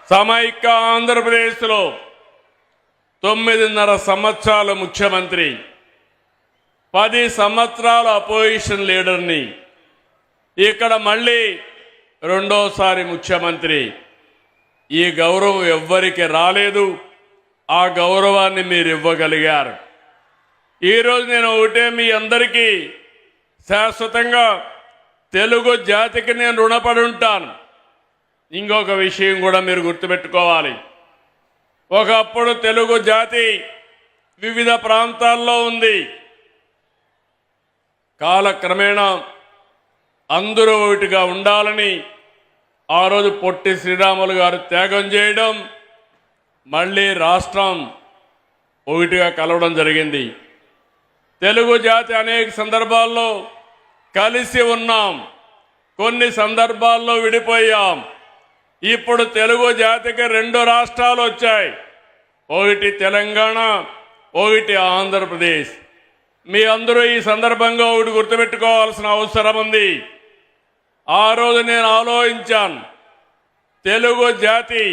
సమైక్య ఆంధ్రప్రదేశ్లో 9.5 సంవత్సరాల ముఖ్యమంత్రి, 10 సంవత్సరాల అపోజిషన్ లీడర్ని, ఇక్కడ మళ్ళీ రెండోసారి ముఖ్యమంత్రి. ఈ గౌరవం ఎవ్వరికి రాలేదు. ఆ గౌరవాన్ని మీరు ఇవ్వగలిగారు. ఈరోజు నేను ఒకటే మీ అందరికీ శాశ్వతంగా తెలుగు జాతికి నేను రుణపడి ఉంటాను. ఇంకొక విషయం కూడా మీరు గుర్తుపెట్టుకోవాలి. ఒకప్పుడు తెలుగు జాతి వివిధ ప్రాంతాల్లో ఉంది. కాలక్రమేణా అందరూ ఒకటిగా ఉండాలని ఆ రోజు పొట్టి శ్రీరాములు గారు త్యాగం చేయడం, మళ్ళీ రాష్ట్రం ఒకటిగా కలవడం జరిగింది. తెలుగు జాతి అనేక సందర్భాల్లో కలిసి ఉన్నాం, కొన్ని సందర్భాల్లో విడిపోయాం. ఇప్పుడు తెలుగు జాతికి 2 రాష్ట్రాలు వచ్చాయి, ఒకటి తెలంగాణ, ఒకటి ఆంధ్రప్రదేశ్. మీ అందరూ ఈ సందర్భంగా ఒకటి గుర్తుపెట్టుకోవాల్సిన అవసరం ఉంది. ఆ రోజు నేను ఆలోచించాను, తెలుగు జాతి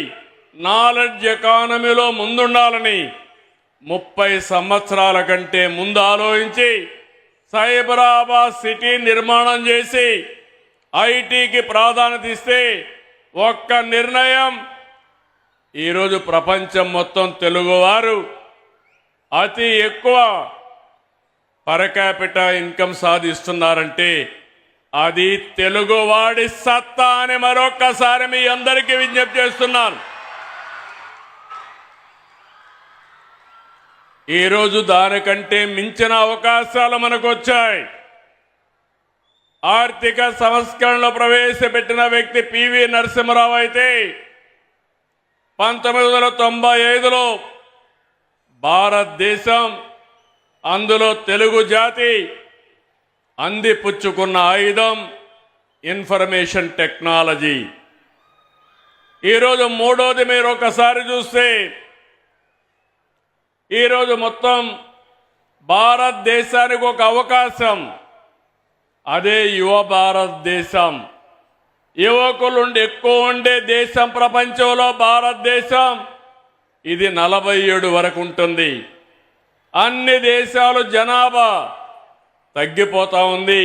నాలెడ్జ్ ఎకానమీలో ముందుండాలని 30 సంవత్సరాల కంటే ముందు ఆలోచించి సైబరాబాద్ సిటీ నిర్మాణం చేసి ఐటీకి ప్రాధాన్యత ఇస్తే ఒక్క నిర్ణయం, ఈరోజు ప్రపంచం మొత్తం తెలుగువారు అతి ఎక్కువ పర్ క్యాపిటా ఇన్కమ్ సాధిస్తున్నారంటే అది తెలుగువాడి సత్తా అని మరొక్కసారి మీ అందరికీ విజ్ఞప్తి చేస్తున్నాను. ఈరోజు దానికంటే మించిన అవకాశాలు మనకు వచ్చాయి. ఆర్థిక సంస్కరణలు ప్రవేశపెట్టిన వ్యక్తి పివి నరసింహరావు అయితే 1995లో భారతదేశం, అందులో తెలుగు జాతి అందిపుచ్చుకున్న ఆయుధం ఇన్ఫర్మేషన్ టెక్నాలజీ. ఈరోజు మూడోది మీరు ఒకసారి చూస్తే, ఈరోజు మొత్తం భారతదేశానికి ఒక అవకాశం, అదే యువ భారతదేశం. యువకులు ఎక్కువ ఉండే దేశం ప్రపంచంలో భారతదేశం. ఇది 47 వరకు ఉంటుంది. అన్ని దేశాలు జనాభా తగ్గిపోతా ఉంది,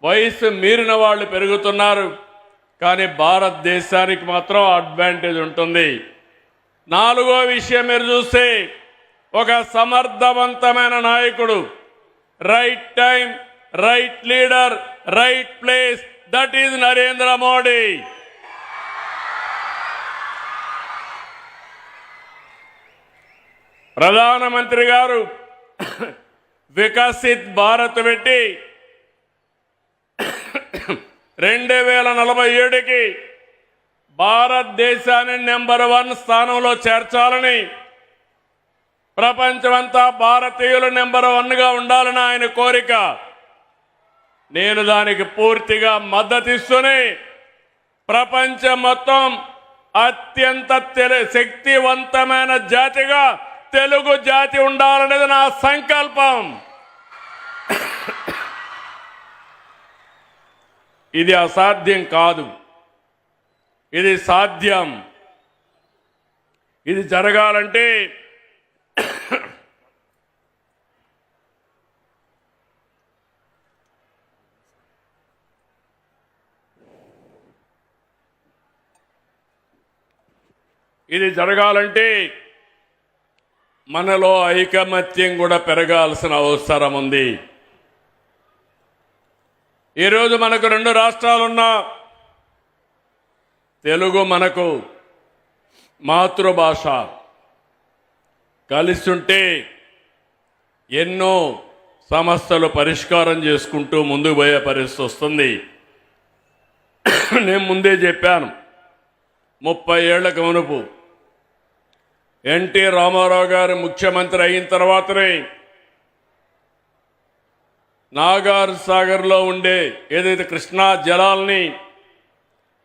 వయసు మీరిన వాళ్ళు పెరుగుతున్నారు. కానీ భారతదేశానికి మాత్రం అడ్వాంటేజ్ ఉంటుంది. 4వ విషయం మీరు చూస్తే, ఒక సమర్థవంతమైన నాయకుడు, right time, right leader, right place, that is Narendra Modi. ప్రధానమంత్రి గారు వికసిత్ భారత్ పెట్టి 2047కి భారతదేశాన్ని నెంబర్ 1 స్థానంలో చేర్చాలని, ప్రపంచమంతా భారతీయులు నెంబర్ 1గా ఉండాలని ఆయన కోరిక. నేను దానికి పూర్తిగా మద్దతిస్తూనే ప్రపంచం మొత్తం అత్యంత శక్తివంతమైన జాతిగా తెలుగు జాతి ఉండాలనేది నా సంకల్పం. ఇది అసాధ్యం కాదు, ఇది సాధ్యం. ఇది జరగాలంటే మనలో ఐకమత్యం కూడా పెరగాల్సిన అవసరం ఉంది. ఈరోజు మనకు 2 రాష్ట్రాలున్నా తెలుగు మనకు మాతృభాష. కలిసుంటే ఎన్నో సమస్యలు పరిష్కారం చేసుకుంటూ ముందుకు పోయే పరిస్థితి వస్తుంది. నేను ముందే చెప్పాను, 30 ఏళ్లకు మునుపు ఎన్టీ రామారావు గారు ముఖ్యమంత్రి అయిన తర్వాతనే నాగార్ సాగర్లో ఉండే ఏదైతే కృష్ణా జలాల్ని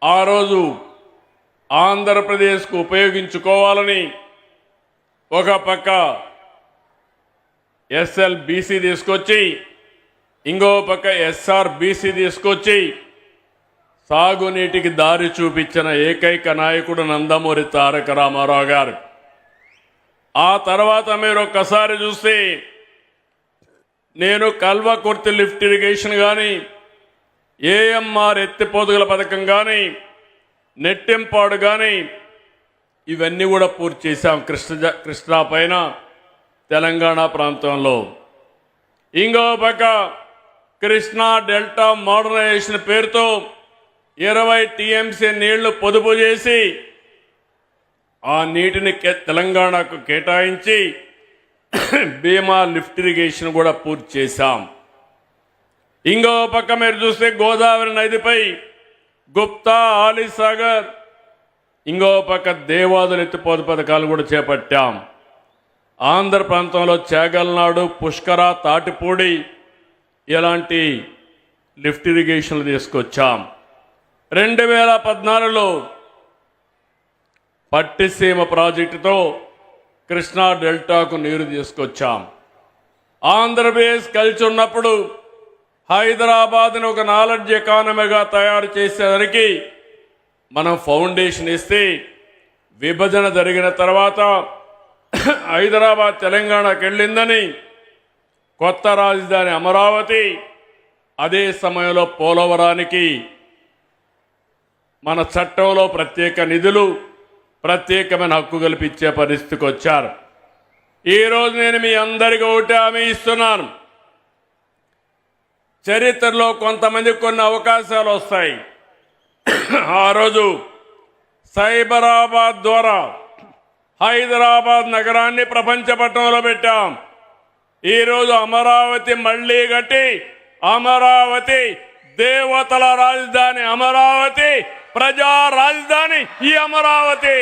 ఆ రోజు ఆంధ్రప్రదేశ్కు ఉపయోగించుకోవాలని ఒక పక్క ఎస్ఎల్బీసీ తీసుకొచ్చి, ఇంకో పక్క ఎస్ఆర్బీసీ తీసుకొచ్చి సాగునీటికి దారి చూపించిన ఏకైక నాయకుడు నందమూరి తారక రామారావు గారు. ఆ తర్వాత మీరు ఒక్కసారి చూస్తే నేను కల్వకుర్తి లిఫ్ట్ ఇరిగేషన్ కానీ, ఏఎంఆర్ ఎత్తిపోతుగల పథకం కానీ, నెట్టెంపాడు కానీ ఇవన్నీ కూడా పూర్తి చేశాం కృష్ణా పైన తెలంగాణ ప్రాంతంలో. ఇంకో పక్క కృష్ణా డెల్టా మోడర్నైజేషన్ పేరుతో 20 టీఎంసీ నీళ్లు పొదుపు చేసి ఆ నీటిని తెలంగాణకు కేటాయించి భీమా లిఫ్ట్ ఇరిగేషన్ కూడా పూర్తి చేశాం. ఇంకో పక్క మీరు చూస్తే గోదావరి నదిపై గుప్తా, ఆలీసాగర్, ఇంకో పక్క దేవాదులు ఎత్తిపోత పథకాలు కూడా చేపట్టాం. ఆంధ్ర ప్రాంతంలో చేగల్నాడు, పుష్కర, తాటిపూడి ఇలాంటి లిఫ్ట్ ఇరిగేషన్లు తీసుకొచ్చాం. 2014లో పట్టిసీమ ప్రాజెక్టుతో కృష్ణా డెల్టాకు నీరు తీసుకొచ్చాం. ఆంధ్రప్రదేశ్ కలిసి ఉన్నప్పుడు హైదరాబాద్ని ఒక నాలెడ్జ్ ఎకానమీగా తయారు చేసేదానికి మనం ఫౌండేషన్ ఇస్తే, విభజన జరిగిన తర్వాత హైదరాబాద్ తెలంగాణకు వెళ్ళిందని కొత్త రాజధాని అమరావతి, అదే సమయంలో పోలవరానికి మన చట్టంలో ప్రత్యేక నిధులు, ప్రత్యేకమైన హక్కు కల్పించే పరిస్థితికి వచ్చారు. ఈరోజు నేను మీ అందరికీ ఒకటి హామీ ఇస్తున్నాను. చరిత్రలో కొంతమందికి కొన్ని అవకాశాలు వస్తాయి. ఆ రోజు సైబరాబాద్ ద్వారా హైదరాబాద్ నగరాన్ని ప్రపంచ పట్టణంలో పెట్టాం. ఈరోజు అమరావతి మళ్లీ కట్టి, అమరావతి దేవతల రాజధాని, అమరావతి ప్రజా రాజధాని ఈ అమరావతి.